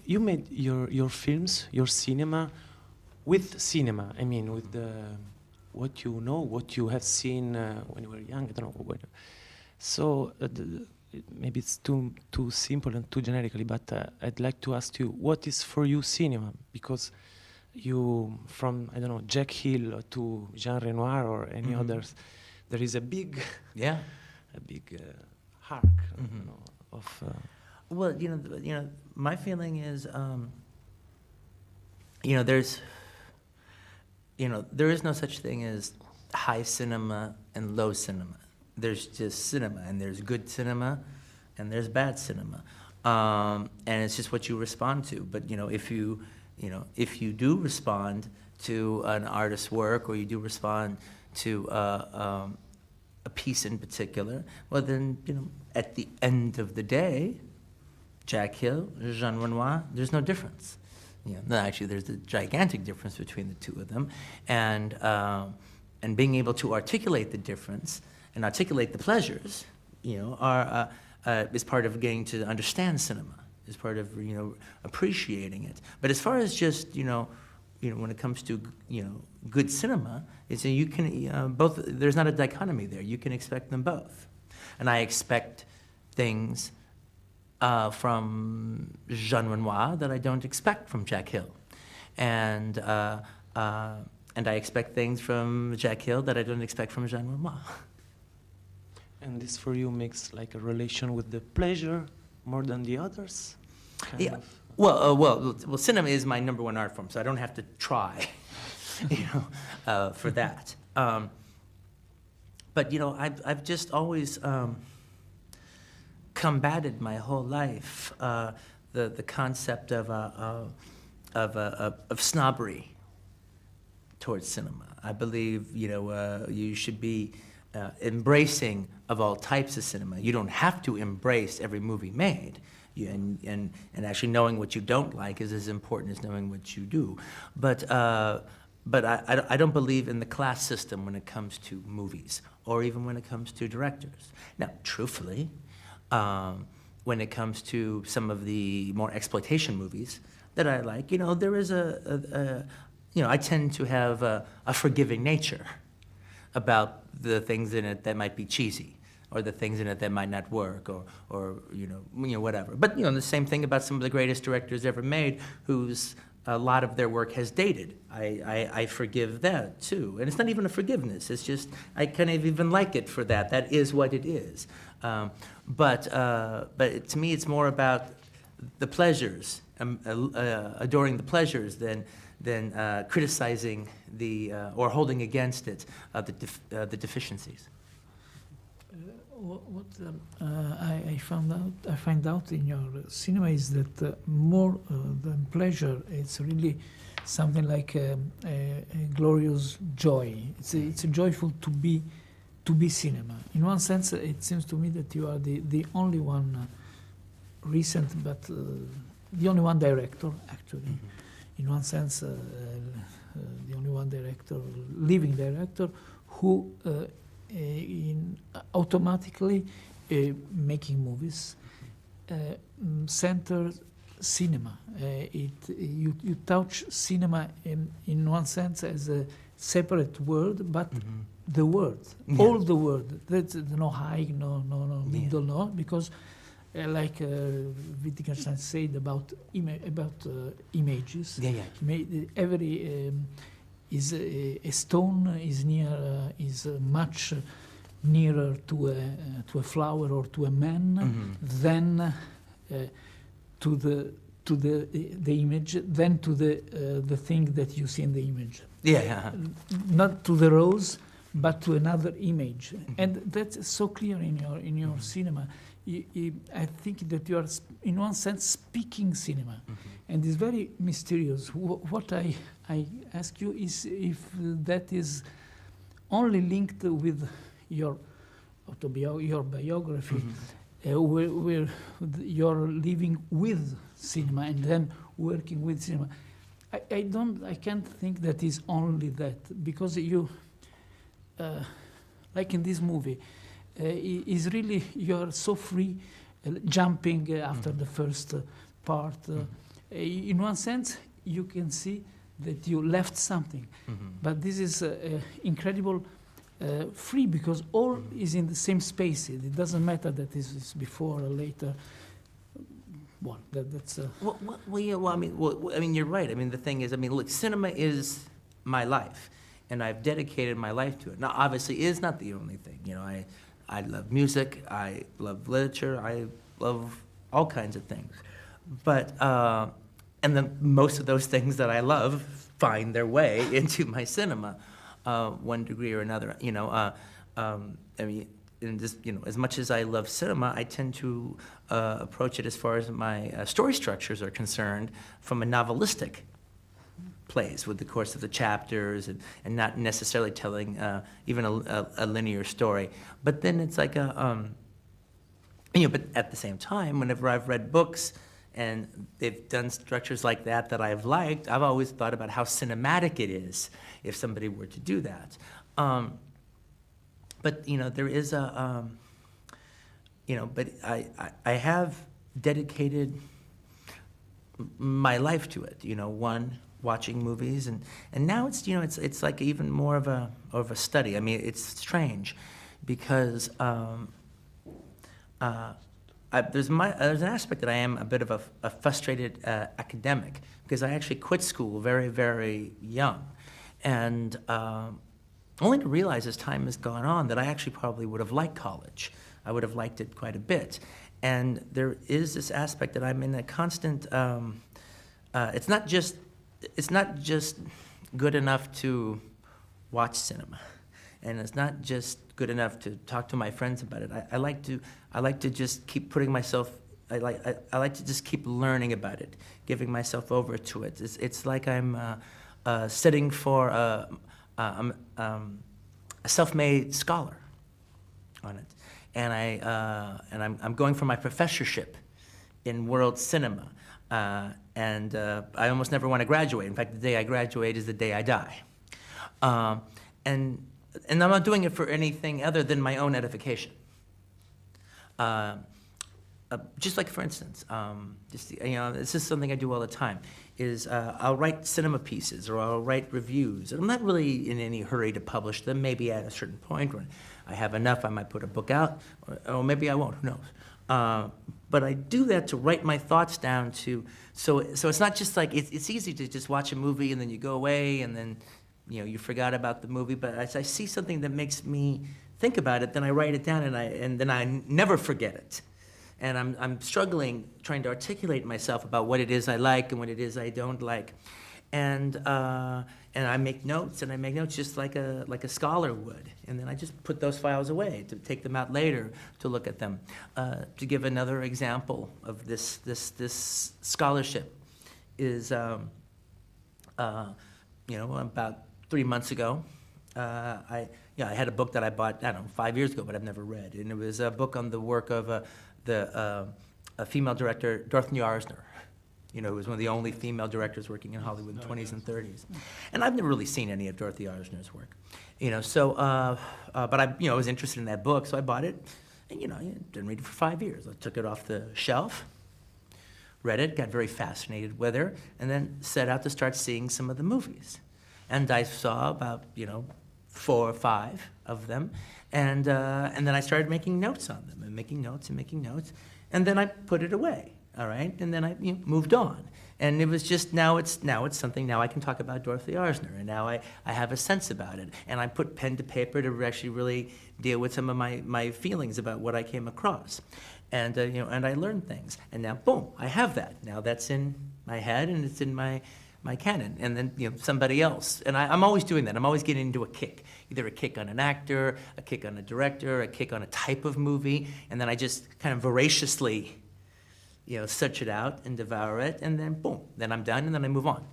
you made your films, your cinema, with cinema. I mean, with what you know, what you have seen when you were young. I don't know. So maybe it's too simple and too generically, but I'd like to ask you, what is for you cinema? Because you, from I don't know, Jack Hill to Jean Renoir or any others, there is a big, arc you know, of. Well, my feeling is, there's, there is no such thing as high cinema and low cinema. There's just cinema, and there's good cinema, and there's bad cinema, and it's just what you respond to. But if you do respond to an artist's work, or you do respond to a piece in particular, well then, at the end of the day, Jack Hill, Jean Renoir, there's no difference. No, actually, there's a gigantic difference between the two of them, and being able to articulate the difference and articulate the pleasures, is part of getting to understand cinema. Is part of appreciating it. But as far as just when it comes to good cinema, it's you can both. There's not a dichotomy there. You can expect them both, and I expect things from Jean Renoir that I don't expect from Jack Hill, and I expect things from Jack Hill that I don't expect from Jean Renoir. And this for you makes like a relation with the pleasure more than the others? Kind of. Well, cinema is my #1 art form, so I don't have to try, for that. But I've just always combated my whole life the concept of snobbery towards cinema. I believe you should be embracing of all types of cinema. You don't have to embrace every movie made. And actually knowing what you don't like is as important as knowing what you do. But I don't believe in the class system when it comes to movies, or even when it comes to directors. Now, truthfully, when it comes to some of the more exploitation movies that I like, there is I tend to have a forgiving nature about the things in it that might be cheesy, or the things in it that might not work, or whatever. But the same thing about some of the greatest directors ever made, whose a lot of their work has dated. I forgive that too, and it's not even a forgiveness. It's just I kind of even like it for that. That is what it is. But to me, it's more about the pleasures, adoring the pleasures, than criticizing or holding against it the deficiencies. What I find out in your cinema is that more than pleasure, it's really something like a glorious joy. It's joyful to be cinema. In one sense, it seems to me that you are the only one recent, but the only one director actually. Mm-hmm. In one sense, the only one director, living director, who automatically making movies center cinema. You touch cinema in one sense as a separate world, but the world, all the world. That's no high, no middle, no, because like Wittgenstein said about images. Every is a stone is much nearer to a flower or to a man than to the image, than to the thing that you see in the image. Not to the rose, but to another image, and that's so clear in your cinema. I think that you are, in one sense, speaking cinema, and it's very mysterious. What I ask you is if that is only linked with your biography, where you're living with cinema and then working with cinema. I can't think that is only that, because you, like in this movie, is really you're so free, jumping after the first part, in one sense, you can see that you left something. But this is incredible free, because all is in the same space. It doesn't matter that this is before or later. Well, that's... I mean, you're right. I mean, the thing is, I mean, look, cinema is my life, and I've dedicated my life to it. Now, obviously, it is not the only thing. You know, I love music, I love literature, I love all kinds of things. But, and then most of those things that I love find their way into my cinema, one degree or another. You know, I mean, in this, you know, as much as I love cinema, I tend to approach it, as far as my story structures are concerned, from a novelistic place, with the course of the chapters, and not necessarily telling even a linear story. But then it's like a, you know, but at the same time, whenever I've read books and they've done structures like that I've liked, I've always thought about how cinematic it is if somebody were to do that. But, you know, there is a, you know, but I have dedicated my life to it, you know, one, watching movies, and now it's, you know, it's like even more of a study. I mean, it's strange, because there's an aspect that I am a bit of a frustrated academic, because I actually quit school very, very young, and only to realize as time has gone on that I actually probably would have liked college. I would have liked it quite a bit. And there is this aspect that I'm in a constant, it's not just good enough to watch cinema, and it's not just good enough to talk to my friends about it. I like to just keep putting myself, I like to just keep learning about it, giving myself over to it. It's like I'm studying for a self-made scholar on it, and I'm going for my professorship in world cinema, and I almost never want to graduate. In fact, the day I graduate is the day I die, and I'm not doing it for anything other than my own edification. Just like, for instance, you know, this is something I do all the time, is I'll write cinema pieces, or I'll write reviews. And I'm not really in any hurry to publish them. Maybe at a certain point when I have enough, I might put a book out, or maybe I won't, who knows. But I do that to write my thoughts down so it's not just like, it's easy to just watch a movie and then you go away and then, you know, you forgot about the movie. But as I see something that makes me think about it, then I write it down, and then I never forget it. And I'm struggling trying to articulate myself about what it is I like and what it is I don't like, and I make notes, and I make notes just like a scholar would, and then I just put those files away to take them out later to look at them. To give another example of this scholarship is, you know, about 3 months ago, I had a book that I bought, I don't know, 5 years ago, but I've never read, and it was a book on the work of a female director, Dorothy Arzner, you know, who was one of the only female directors working in Hollywood in the 20s and 30s. And I've never really seen any of Dorothy Arzner's work, you know, so, but I, you know, was interested in that book, so I bought it, and, you know, I didn't read it for 5 years. I took it off the shelf, read it, got very fascinated with her, and then set out to start seeing some of the movies. And I saw about, you know, 4 or 5 of them, and then I started making notes on them, and making notes, and then I put it away, all right? And then I, you know, moved on. And it was just, now it's something, now I can talk about Dorothy Arzner, and now I have a sense about it. And I put pen to paper to actually really deal with some of my feelings about what I came across. And, you know, and I learned things. And now, boom, I have that. Now that's in my head, and it's in my canon, and then, you know, somebody else. And I'm always doing that. I'm always getting into a kick, either a kick on an actor, a kick on a director, a kick on a type of movie, and then I just kind of voraciously, you know, search it out and devour it, and then boom, then I'm done, and then I move on.